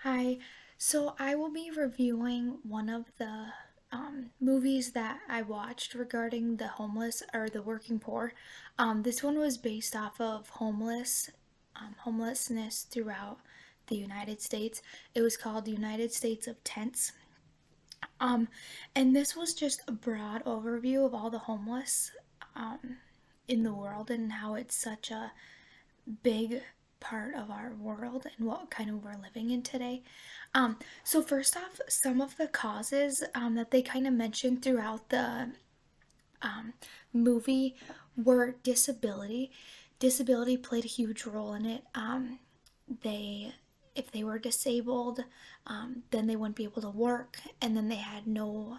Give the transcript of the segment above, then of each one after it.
Hi, so I will be reviewing one of the movies that I watched regarding the homeless or the working poor. This one was based off of homelessness throughout the United States. It was called the United States of Tents. Um, and this was just a broad overview of all the homeless um, in the world and how it's such a big part of our world and what kind of we're living in today. So first off, some of the causes that they kind of mentioned throughout the movie were disability. Disability played a huge role in it. They, if they were disabled, then they wouldn't be able to work, and then they had no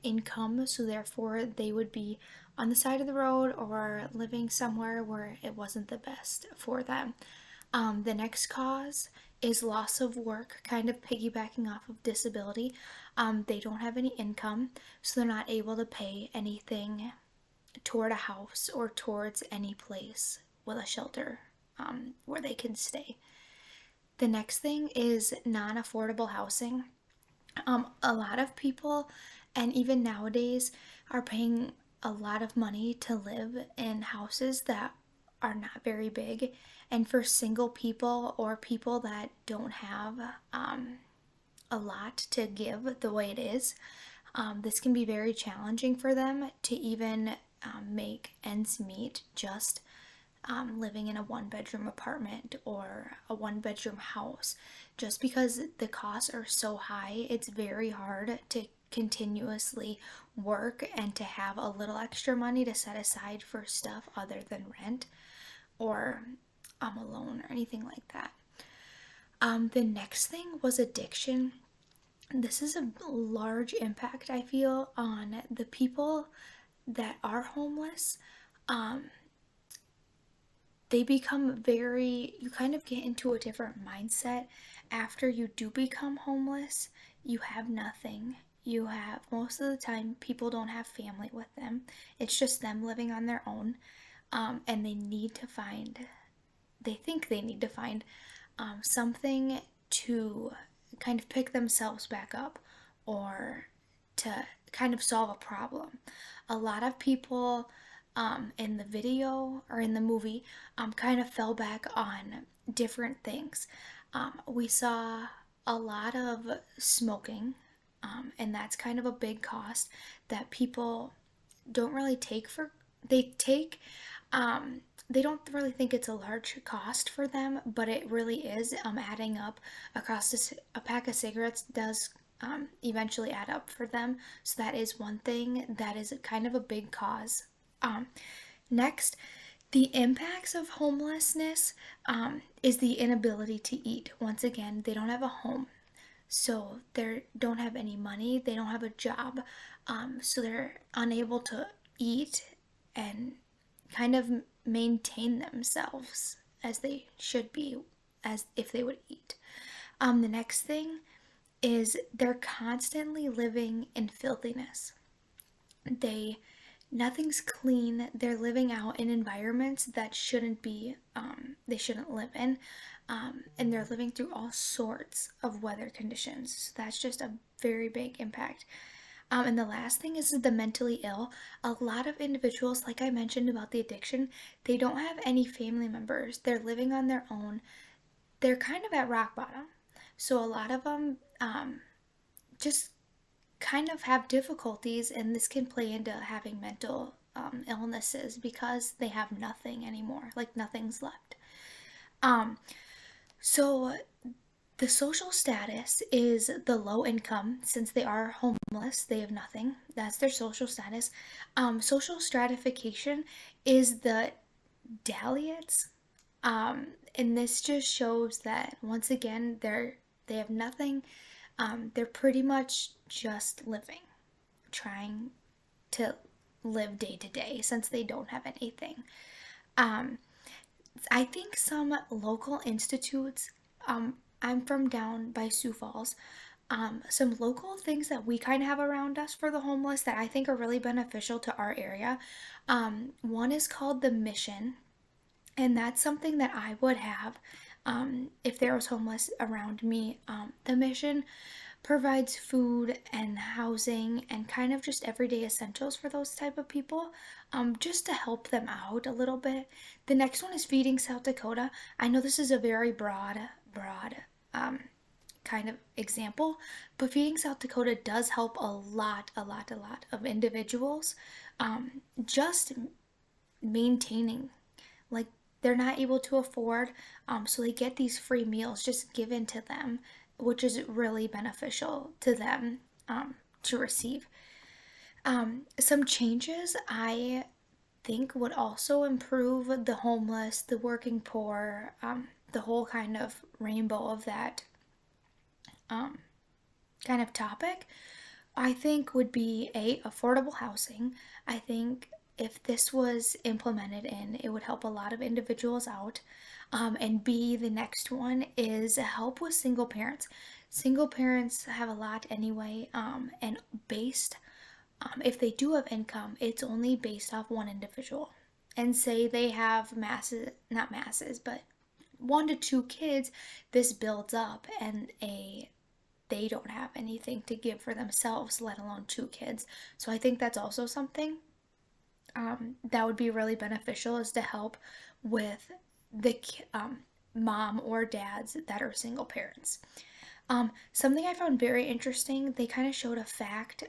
income, so therefore they would be on the side of the road or living somewhere where it wasn't the best for them. The next cause is loss of work, kind of piggybacking off of disability. They don't have any income, so they're not able to pay anything toward a house or towards any place with a shelter where they can stay. The next thing is non affordable housing. A lot of people, and even nowadays, are paying a lot of money to live in houses that are not very big. And for single people or people that don't have a lot to give the way it is, this can be very challenging for them to even make ends meet just living in a one-bedroom apartment or a one-bedroom house. Just because the costs are so high, it's very hard to continuously work and to have a little extra money to set aside for stuff other than rent or a loan or anything like that. The next thing was addiction. This is a large impact, I feel, on the people that are homeless. Um, they become very, you kind of get into a different mindset after you do become homeless. You have nothing. You have, most of the time, people don't have family with them. It's just them living on their own. And they think they need to find something to kind of pick themselves back up or to kind of solve a problem. A lot of people in the video or in the movie kind of fell back on different things. We saw a lot of smoking, and that's kind of a big cost that people don't really take for. They take they don't really think it's a large cost for them, but it really is adding up across a pack of cigarettes does eventually add up for them. So that is one thing that is kind of a big cause. Um, Next, the impacts of homelessness is the inability to eat. Once again, they don't have a home, so they don't have any money, they don't have a job, so they're unable to eat and kind of maintain themselves as they should be, as if they would eat. The next thing is they're constantly living in filthiness. They Nothing's clean. They're living out in environments that shouldn't be they shouldn't live in, and they're living through all sorts of weather conditions. So that's just a very big impact. And the last thing is the mentally ill. A lot of individuals, like I mentioned about the addiction, they don't have any family members. They're living on their own. They're kind of at rock bottom. So a lot of them just kind of have difficulties, and this can play into having mental illnesses because they have nothing anymore, like nothing's left. Um, so the social status is the low income. Since they are homeless, they have nothing. That's their social status. Social stratification is the Daliots. And this just shows that once again they have nothing. They're pretty much just living, trying to live day to day since they don't have anything. Um, I think some local institutes, I'm from down by Sioux Falls. Some local things that we kind of have around us for the homeless that I think are really beneficial to our area. One is called the Mission, and that's something that I would have. if there was homeless around me. The mission provides food and housing and kind of just everyday essentials for those type of people, just to help them out a little bit. The next one is Feeding South Dakota. I know this is a very broad um, kind of example, but Feeding South Dakota does help a lot of individuals, just maintaining, like, they're not able to afford, so they get these free meals just given to them, which is really beneficial to them, to receive. Some changes I think would also improve the homeless, the working poor, the whole kind of rainbow of that um, kind of topic, I think would be affordable housing. I think if this was implemented in, it would help a lot of individuals out. And B, the next one is help with single parents. Single parents have a lot anyway, and based, if they do have income, it's only based off one individual. And say they have masses, not masses, but 1 to 2 kids, this builds up, and they don't have anything to give for themselves, let alone 2 kids. So I think that's also something, that would be really beneficial, is to help with the mom or dads that are single parents. Something I found very interesting, they kind of showed a fact,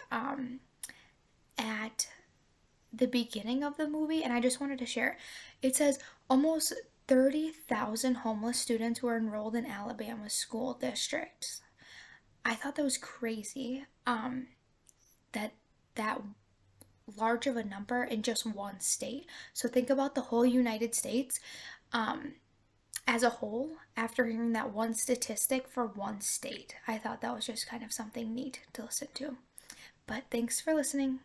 at the beginning of the movie, and I just wanted to share. It says almost 30,000 homeless students were enrolled in Alabama school districts. I thought that was crazy, that that large of a number in just one state. So think about the whole United States, um, as a whole. After hearing that one statistic for one state, I thought that was just kind of something neat to listen to. But thanks for listening.